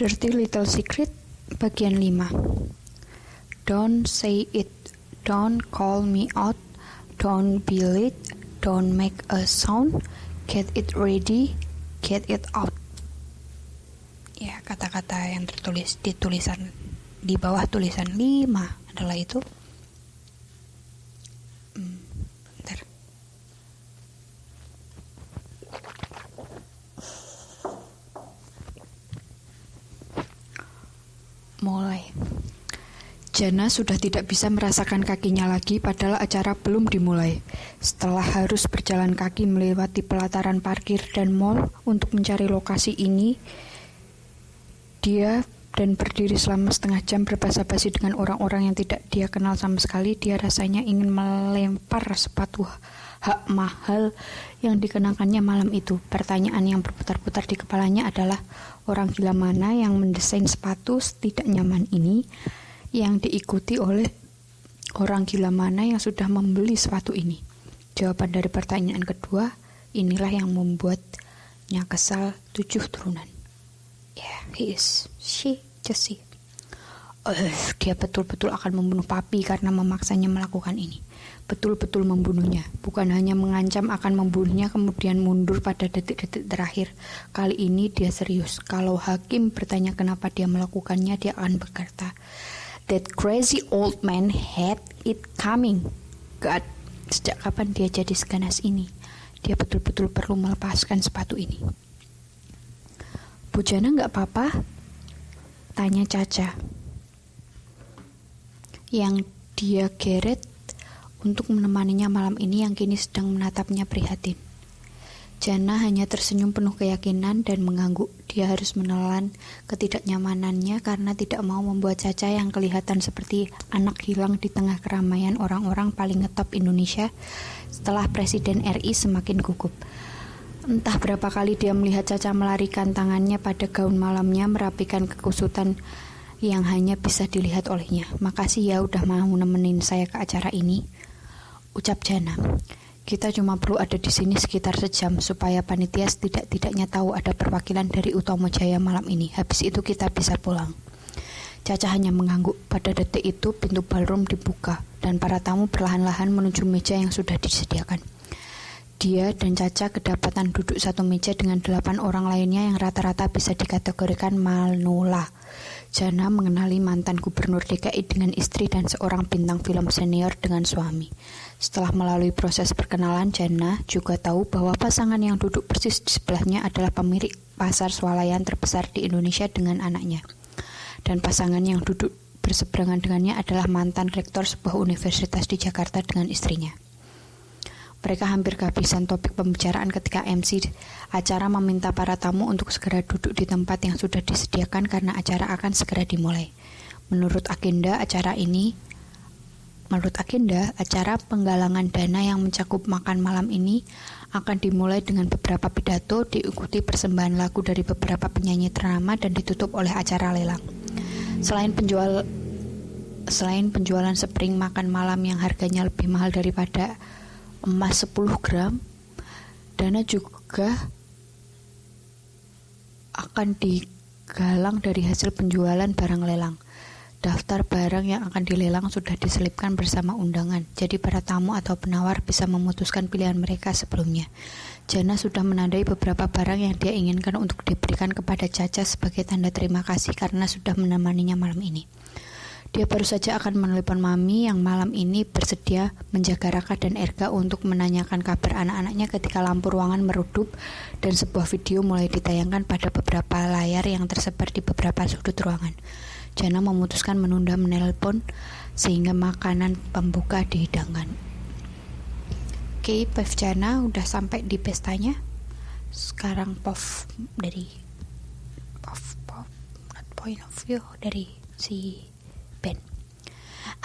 Dirty Little Secret bagian 5. Don't say it, don't call me out, don't be late, don't make a sound, get it ready, get it out. Ya, kata-kata yang tertulis di bawah tulisan 5 adalah itu. Bentar. Mulai. Jana sudah tidak bisa merasakan kakinya lagi padahal acara belum dimulai. Setelah harus berjalan kaki melewati pelataran parkir dan mal untuk mencari lokasi ini, dia dan berdiri selama setengah jam berbasa-basi dengan orang-orang yang tidak dia kenal sama sekali. Dia rasanya ingin melempar sepatu hak mahal yang dikenakannya malam itu. Pertanyaan yang berputar-putar di kepalanya adalah, orang gila mana yang mendesain sepatu tidak nyaman ini, yang diikuti oleh orang gila mana yang sudah membeli sepatu ini? Jawaban dari pertanyaan kedua inilah yang membuatnya kesal 7 turunan. Yeah, he is. She, just see. Dia betul-betul akan membunuh papi karena memaksanya melakukan ini. Betul-betul membunuhnya. Bukan hanya mengancam akan membunuhnya kemudian mundur pada detik-detik terakhir. Kali ini dia serius. Kalau hakim bertanya kenapa dia melakukannya, dia akan berkata, "That crazy old man had it coming." God, sejak kapan dia jadi seganas ini? Dia betul-betul perlu melepaskan sepatu ini. "Bu Jana nggak apa-apa?" tanya Caca, yang dia geret untuk menemaninya malam ini yang kini sedang menatapnya prihatin. Jana hanya tersenyum penuh keyakinan dan mengangguk. Dia harus menelan ketidaknyamanannya karena tidak mau membuat Caca yang kelihatan seperti anak hilang di tengah keramaian orang-orang paling ngetop Indonesia setelah Presiden RI semakin gugup. Entah berapa kali dia melihat Caca melarikan tangannya pada gaun malamnya, merapikan kekusutan yang hanya bisa dilihat olehnya. "Makasih ya udah mau nemenin saya ke acara ini," ucap Jana. "Kita cuma perlu ada di sini sekitar sejam supaya panitia tidak-tidaknya tahu ada perwakilan dari Utomo Jaya malam ini. Habis itu kita bisa pulang." Caca hanya mengangguk. Pada detik itu pintu ballroom dibuka dan para tamu perlahan-lahan menuju meja yang sudah disediakan. Dia dan Caca kedapatan duduk satu meja dengan 8 orang lainnya yang rata-rata bisa dikategorikan manula. Jana mengenali mantan gubernur DKI dengan istri dan seorang bintang film senior dengan suami. Setelah melalui proses perkenalan, Jana juga tahu bahwa pasangan yang duduk persis di sebelahnya adalah pemilik pasar swalayan terbesar di Indonesia dengan anaknya. Dan pasangan yang duduk berseberangan dengannya adalah mantan rektor sebuah universitas di Jakarta dengan istrinya. Mereka hampir kehabisan topik pembicaraan ketika MC acara meminta para tamu untuk segera duduk di tempat yang sudah disediakan karena acara akan segera dimulai. Menurut agenda acara penggalangan dana yang mencakup makan malam ini akan dimulai dengan beberapa pidato, diikuti persembahan lagu dari beberapa penyanyi ternama dan ditutup oleh acara lelang. Selain penjualan spring makan malam yang harganya lebih mahal daripada emas 10 gram, dana juga akan digalang dari hasil penjualan barang lelang. Daftar barang yang akan dilelang sudah diselipkan bersama undangan, jadi para tamu atau penawar bisa memutuskan pilihan mereka sebelumnya. Jana sudah menandai beberapa barang yang dia inginkan untuk diberikan kepada Caca sebagai tanda terima kasih karena sudah menemaninya malam ini. Dia baru saja akan menelepon Mami yang malam ini bersedia menjaga Raka dan Erga untuk menanyakan kabar anak-anaknya ketika lampu ruangan meredup dan sebuah video mulai ditayangkan pada beberapa layar yang tersebar di beberapa sudut ruangan. Jana memutuskan menunda menelepon sehingga makanan pembuka dihidangkan. Oke, Pef Jana udah sampai di pestanya. Sekarang point of view dari si Ben.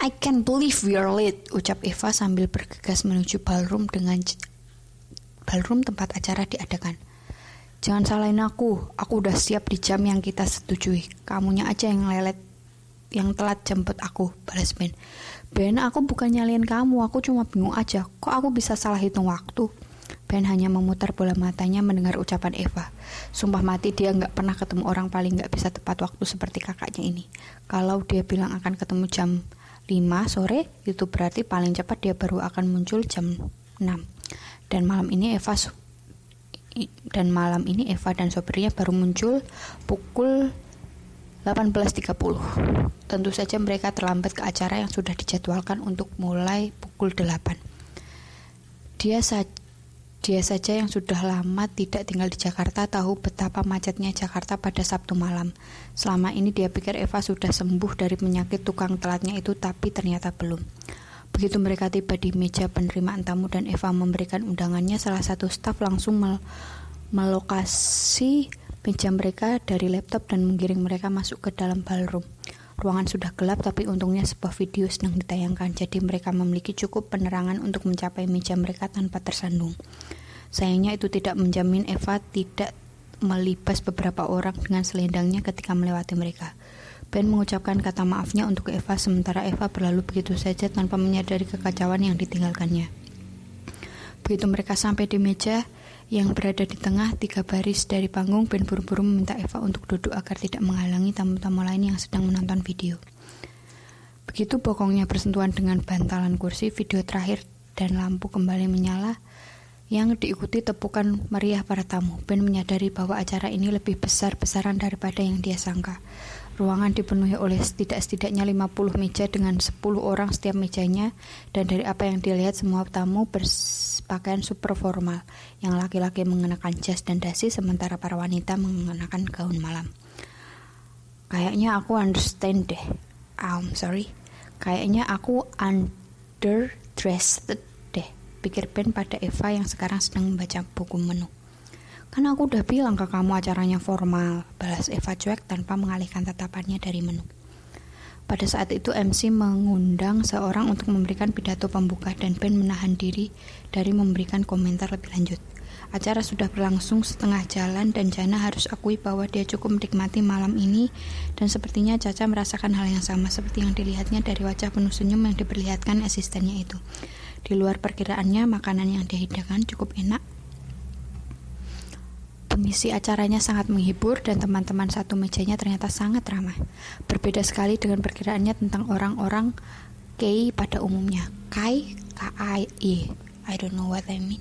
"I can't believe we are late," ucap Eva sambil bergegas menuju ballroom tempat acara diadakan. "Jangan salahin aku udah siap di jam yang kita setujui. Kamunya aja yang telat jemput aku," balas Ben. "Ben, aku bukan nyalain kamu, aku cuma bingung aja, kok aku bisa salah hitung waktu?" Ben hanya memutar bola matanya mendengar ucapan Eva. Sumpah mati dia nggak pernah ketemu orang paling nggak bisa tepat waktu seperti kakaknya ini. Kalau dia bilang akan ketemu jam 5 sore, itu berarti paling cepat dia baru akan muncul jam 6. Dan malam ini Eva dan sopirnya baru muncul pukul 18.30. Tentu saja mereka terlambat ke acara yang sudah dijadwalkan untuk mulai pukul 8. Dia saja yang sudah lama tidak tinggal di Jakarta tahu betapa macetnya Jakarta pada Sabtu malam. Selama ini dia pikir Eva sudah sembuh dari penyakit tukang telatnya itu, tapi ternyata belum. Begitu mereka tiba di meja penerimaan tamu dan Eva memberikan undangannya, salah satu staf langsung melokasi meja mereka dari laptop dan menggiring mereka masuk ke dalam ballroom. Ruangan sudah gelap, tapi untungnya sebuah video sedang ditayangkan, jadi mereka memiliki cukup penerangan untuk mencapai meja mereka tanpa tersandung. Sayangnya itu tidak menjamin Eva tidak melibas beberapa orang dengan selendangnya ketika melewati mereka. Ben mengucapkan kata maafnya untuk Eva, sementara Eva berlalu begitu saja tanpa menyadari kekacauan yang ditinggalkannya. Begitu mereka sampai di meja yang berada di tengah 3 baris dari panggung, Ben buru-buru meminta Eva untuk duduk agar tidak menghalangi tamu-tamu lain yang sedang menonton video. Begitu bokongnya bersentuhan dengan bantalan kursi, video terakhir dan lampu kembali menyala, yang diikuti tepukan meriah para tamu. Ben menyadari bahwa acara ini lebih besar-besaran daripada yang dia sangka. Ruangan dipenuhi oleh setidaknya 50 meja dengan 10 orang setiap mejanya, dan dari apa yang dilihat semua tamu berpakaian super formal. Yang laki-laki mengenakan jas dan dasi, sementara para wanita mengenakan gaun malam. Kayaknya aku understand deh. Kayaknya aku underdressed deh, pikir Ben pada Eva yang sekarang sedang membaca buku menu. Kan aku udah bilang ke kamu acaranya formal, balas Eva cuek tanpa mengalihkan tatapannya dari menu. Pada saat itu MC mengundang seorang untuk memberikan pidato pembuka dan Ben menahan diri dari memberikan komentar lebih lanjut. Acara sudah berlangsung setengah jalan dan Jana harus akui bahwa dia cukup menikmati malam ini, dan sepertinya Caca merasakan hal yang sama seperti yang dilihatnya dari wajah penuh senyum yang diperlihatkan asistennya itu. Di luar perkiraannya, makanan yang dia hidangkan cukup enak. Pengisi acaranya sangat menghibur dan teman-teman satu mejanya ternyata sangat ramah. Berbeda sekali dengan perkiraannya tentang orang-orang K pada umumnya. K-A-I, I don't know what I mean.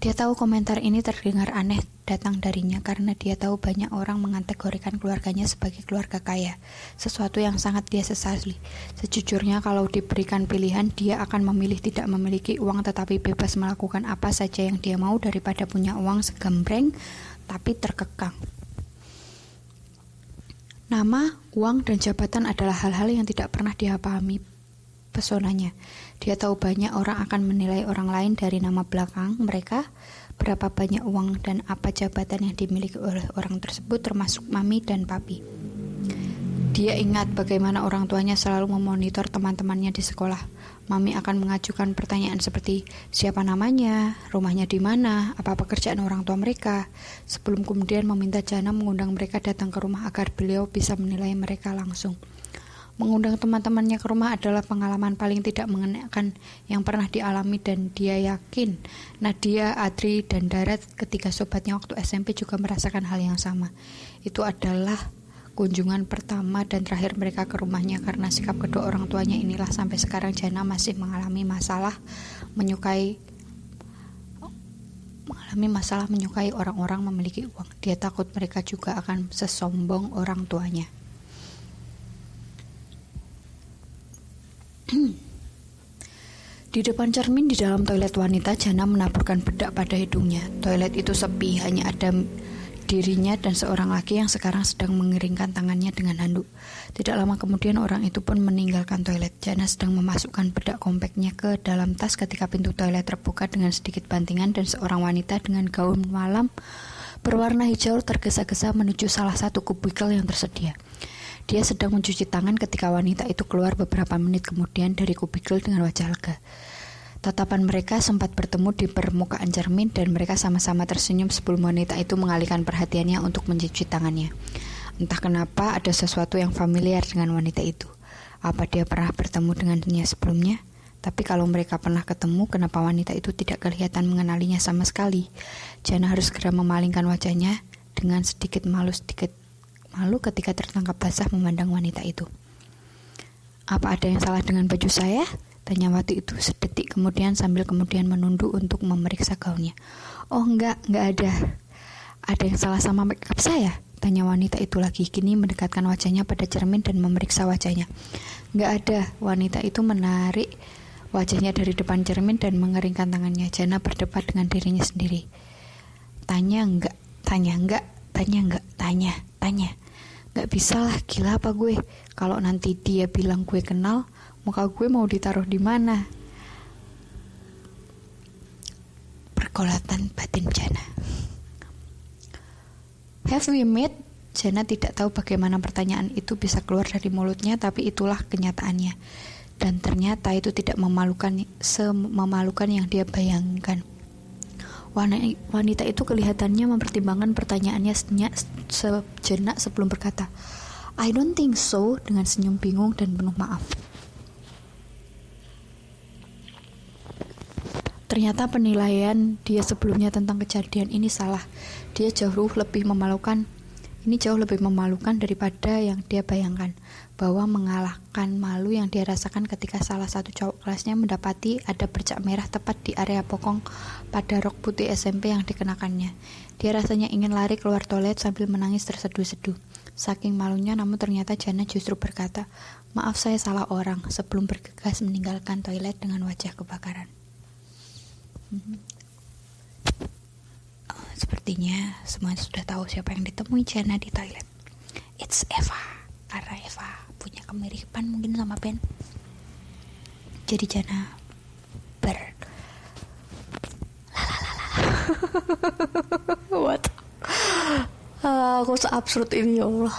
Dia tahu komentar ini terdengar aneh datang darinya karena dia tahu banyak orang mengategorikan keluarganya sebagai keluarga kaya, sesuatu yang sangat dia sesali. Sejujurnya kalau diberikan pilihan, dia akan memilih tidak memiliki uang tetapi bebas melakukan apa saja yang dia mau daripada punya uang segembreng tapi terkekang. Nama, uang, dan jabatan adalah hal-hal yang tidak pernah dia pahami pesonanya. Dia tahu banyak orang akan menilai orang lain dari nama belakang mereka, berapa banyak uang dan apa jabatan yang dimiliki oleh orang tersebut, termasuk mami dan papi. Dia ingat bagaimana orang tuanya selalu memonitor teman-temannya di sekolah. Mami akan mengajukan pertanyaan seperti siapa namanya, rumahnya di mana, apa pekerjaan orang tua mereka, sebelum kemudian meminta Jana mengundang mereka datang ke rumah agar beliau bisa menilai mereka langsung. Mengundang teman-temannya ke rumah adalah pengalaman paling tidak mengenakan yang pernah dialami, dan dia yakin Nadia, Adri, dan Darat ketika sobatnya waktu SMP juga merasakan hal yang sama. Itu adalah kunjungan pertama dan terakhir mereka ke rumahnya. Karena sikap kedua orang tuanya inilah sampai sekarang Jana masih mengalami masalah menyukai orang-orang memiliki uang. Dia takut mereka juga akan sesombong orang tuanya. Di depan cermin di dalam toilet wanita, Jana menaburkan bedak pada hidungnya. Toilet itu sepi, hanya ada dirinya dan seorang laki yang sekarang sedang mengeringkan tangannya dengan handuk. Tidak lama kemudian orang itu pun meninggalkan toilet. Jana sedang memasukkan bedak kompaknya ke dalam tas ketika pintu toilet terbuka dengan sedikit bantingan dan seorang wanita dengan gaun malam berwarna hijau tergesa-gesa menuju salah satu kubikel yang tersedia. Dia sedang mencuci tangan ketika wanita itu keluar beberapa menit kemudian dari kubikel dengan wajah lega. Tatapan mereka sempat bertemu di permukaan cermin dan mereka sama-sama tersenyum sebelum wanita itu mengalihkan perhatiannya untuk mencuci tangannya. Entah kenapa ada sesuatu yang familiar dengan wanita itu. Apa dia pernah bertemu dengannya sebelumnya? Tapi kalau mereka pernah ketemu, kenapa wanita itu tidak kelihatan mengenalinya sama sekali? Jana harus segera memalingkan wajahnya dengan sedikit malu ketika tertangkap basah memandang wanita itu. Apa ada yang salah dengan baju saya? Tanya Wati itu sedetik kemudian sambil kemudian menunduk untuk memeriksa gaunnya. Oh enggak ada. Ada yang salah sama make up saya? Tanya wanita itu lagi, kini mendekatkan wajahnya pada cermin dan memeriksa wajahnya. Enggak ada. Wanita itu menarik wajahnya dari depan cermin dan mengeringkan tangannya. Jana berdebat dengan dirinya sendiri. Tanya enggak. Enggak bisa lah, gila apa gue? Kalau nanti dia bilang gue kenal, muka gue mau ditaruh di mana? Pergolatan batin Jana. Have we met? Jana tidak tahu bagaimana pertanyaan itu bisa keluar dari mulutnya, tapi itulah kenyataannya. Dan ternyata itu tidak sememalukan yang dia bayangkan. Wanita itu kelihatannya mempertimbangkan pertanyaannya sejenak sebelum berkata, I don't think so, dengan senyum bingung dan penuh maaf. Ternyata penilaian dia sebelumnya tentang kejadian ini salah. Ini jauh lebih memalukan daripada yang dia bayangkan. Bahwa mengalahkan malu yang dia rasakan ketika salah satu cowok kelasnya mendapati ada bercak merah tepat di area bokong pada rok putih SMP yang dikenakannya. Dia rasanya ingin lari keluar toilet sambil menangis terseduh-seduh. Saking malunya, namun ternyata Jana justru berkata, maaf saya salah orang, sebelum bergegas meninggalkan toilet dengan wajah kebakaran. Sepertinya semua sudah tahu siapa yang ditemui Jana di toilet. It's Eva, karena Eva punya kemiripan mungkin sama Ben. Jadi Jana What? Aku seabsurd ini, ya Allah.